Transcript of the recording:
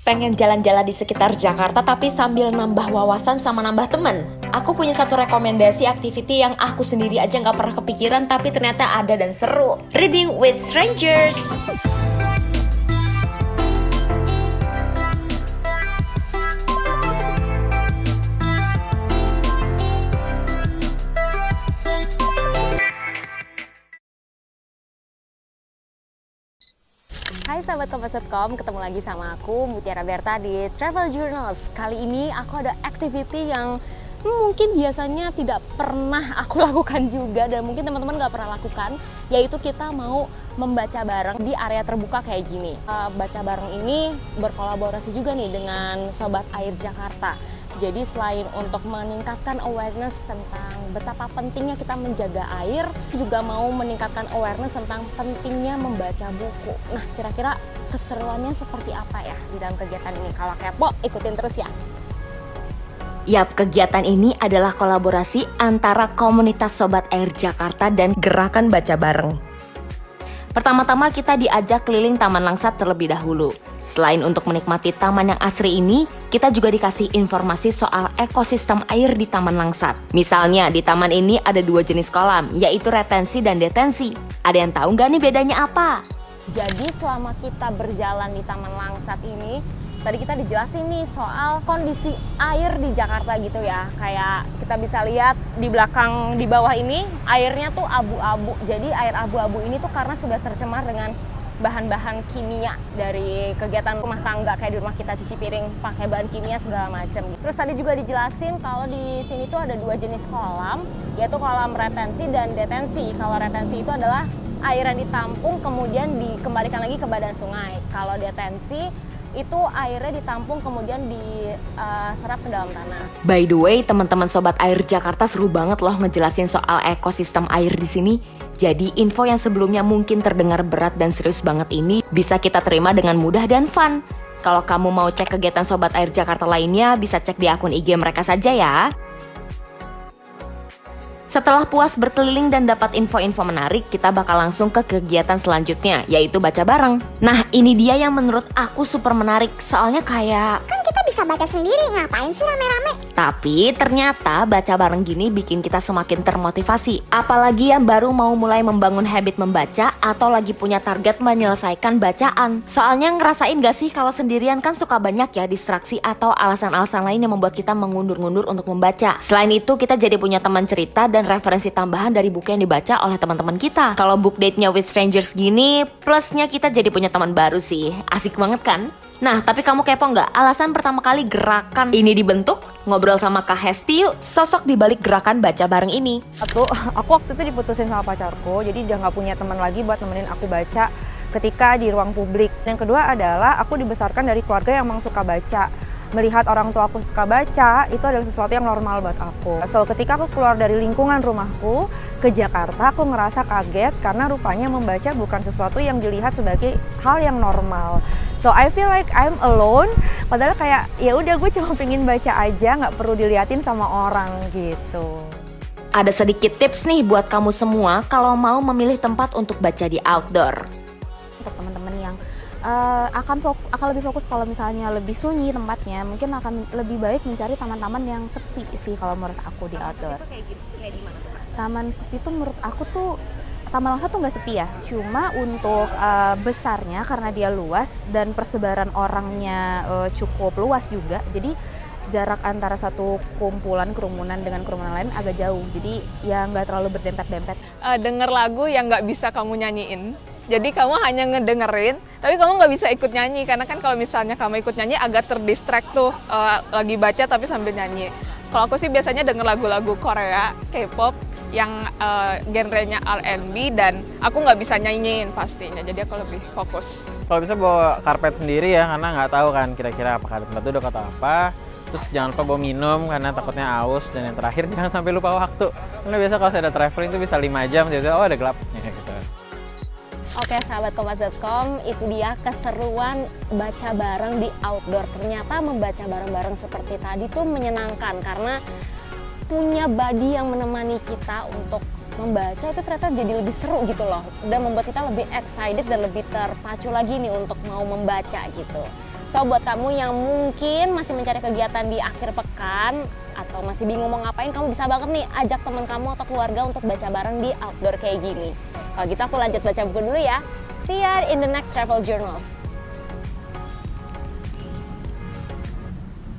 Pengen jalan-jalan di sekitar Jakarta tapi sambil nambah wawasan sama nambah temen? Aku punya satu rekomendasi activity yang aku sendiri aja nggak pernah kepikiran tapi ternyata ada dan seru. Reading with Strangers. Hai sahabat Kompas.com, ketemu lagi sama aku Mutiara Berta di Travel Journals. Kali ini aku ada activity yang mungkin biasanya tidak pernah aku lakukan juga dan mungkin teman-teman gak pernah lakukan, yaitu kita mau membaca bareng di area terbuka kayak gini. Baca bareng ini berkolaborasi juga nih dengan Sobat Air Jakarta. Jadi selain untuk meningkatkan awareness tentang betapa pentingnya kita menjaga air, juga mau meningkatkan awareness tentang pentingnya membaca buku. Nah, kira-kira keseruannya seperti apa ya di dalam kegiatan ini? Kalau kepo, ikutin terus ya. Yap, kegiatan ini adalah kolaborasi antara komunitas Sobat Air Jakarta dan Gerakan Baca Bareng. Pertama-tama kita diajak keliling Taman Langsat terlebih dahulu. Selain untuk menikmati taman yang asri ini, kita juga dikasih informasi soal ekosistem air di Taman Langsat. Misalnya, di taman ini ada 2 jenis kolam, yaitu retensi dan detensi. Ada yang tahu nggak nih bedanya apa? Jadi selama kita berjalan di Taman Langsat ini, tadi kita dijelasin nih soal kondisi air di Jakarta gitu ya. Kayak kita bisa lihat di belakang, di bawah ini, airnya tuh abu-abu. Jadi air abu-abu ini tuh karena sudah tercemar dengan bahan-bahan kimia dari kegiatan rumah tangga, kayak di rumah kita cuci piring pakai bahan kimia segala macam. Terus tadi juga dijelasin kalau di sini tuh ada 2 jenis kolam, yaitu kolam retensi dan detensi. Kalau retensi itu adalah air yang ditampung kemudian dikembalikan lagi ke badan sungai. Kalau detensi itu airnya ditampung kemudian diserap ke dalam tanah. By the way, teman-teman Sobat Air Jakarta seru banget loh ngejelasin soal ekosistem air di sini. Jadi info yang sebelumnya mungkin terdengar berat dan serius banget ini bisa kita terima dengan mudah dan fun. Kalau kamu mau cek kegiatan Sobat Air Jakarta lainnya, bisa cek di akun IG mereka saja ya. Setelah puas berkeliling dan dapat info-info menarik, kita bakal langsung ke kegiatan selanjutnya, yaitu baca bareng. Nah, ini dia yang menurut aku super menarik, soalnya kayak kan kita bisa baca sendiri, ngapain sih rame-rame? tapi ternyata baca bareng gini bikin kita semakin termotivasi. Apalagi yang baru mau mulai membangun habit membaca atau lagi punya target menyelesaikan bacaan. Soalnya ngerasain gak sih kalau sendirian kan suka banyak ya distraksi atau alasan-alasan lain yang membuat kita mengundur-ngundur untuk membaca. Selain itu kita jadi punya teman cerita dan referensi tambahan dari buku yang dibaca oleh teman-teman kita. Kalau book date-nya with strangers gini, plusnya kita jadi punya teman baru sih. Asik banget kan? Nah, tapi kamu kepo nggak? Alasan pertama kali gerakan ini dibentuk? Ngobrol sama Kak Hesti yuk, sosok di balik gerakan baca bareng ini. Aku waktu itu diputusin sama pacarku, jadi dia nggak punya teman lagi buat nemenin aku baca ketika di ruang publik. Yang kedua adalah aku dibesarkan dari keluarga yang memang suka baca. Melihat orang tua aku suka baca, itu adalah sesuatu yang normal buat aku. So, ketika aku keluar dari lingkungan rumahku ke Jakarta, aku ngerasa kaget karena rupanya membaca bukan sesuatu yang dilihat sebagai hal yang normal. So I feel like I'm alone, padahal kayak ya udah gue cuma pengen baca aja, nggak perlu diliatin sama orang gitu. Ada sedikit tips nih buat kamu semua kalau mau memilih tempat untuk baca di outdoor. Untuk teman-teman yang akan lebih fokus kalau misalnya lebih sunyi tempatnya, mungkin akan lebih baik mencari taman-taman yang sepi sih kalau menurut aku di outdoor. Kayak di mana tuh? Taman sepi tuh menurut aku tuh Taman Langsat tuh nggak sepi ya, cuma untuk besarnya karena dia luas dan persebaran orangnya cukup luas juga, jadi jarak antara satu kumpulan kerumunan dengan kerumunan lain agak jauh, jadi ya nggak terlalu berdempet-dempet. Denger lagu yang nggak bisa kamu nyanyiin. Jadi kamu hanya ngedengerin, tapi kamu nggak bisa ikut nyanyi. Karena kan kalau misalnya kamu ikut nyanyi agak terdistract tuh, lagi baca tapi sambil nyanyi. Kalau aku sih biasanya denger lagu-lagu Korea, K-pop, yang genrenya R&B dan aku nggak bisa nyanyiin pastinya. Jadi aku lebih fokus. Kalau bisa bawa karpet sendiri ya, karena nggak tahu kan kira-kira apakah ada tempat duduk atau apa. Terus jangan lupa bawa minum karena takutnya aus. Dan yang terakhir jangan sampai lupa waktu. Karena biasa kalau saya ada traveling itu bisa 5 jam, jadi oh ada gelapnya kayak gitu. Oke sahabat Kompas.com, itu dia keseruan baca bareng di outdoor. Ternyata membaca bareng-bareng seperti tadi tuh menyenangkan karena punya buddy yang menemani kita untuk membaca itu ternyata jadi lebih seru gitu loh. Dan membuat kita lebih excited dan lebih terpacu lagi nih untuk mau membaca gitu. So buat kamu yang mungkin masih mencari kegiatan di akhir pekan atau masih bingung mau ngapain, kamu bisa banget nih ajak teman kamu atau keluarga untuk baca bareng di outdoor kayak gini. Kalau gitu aku lanjut baca buku dulu ya. See you in the next travel journals.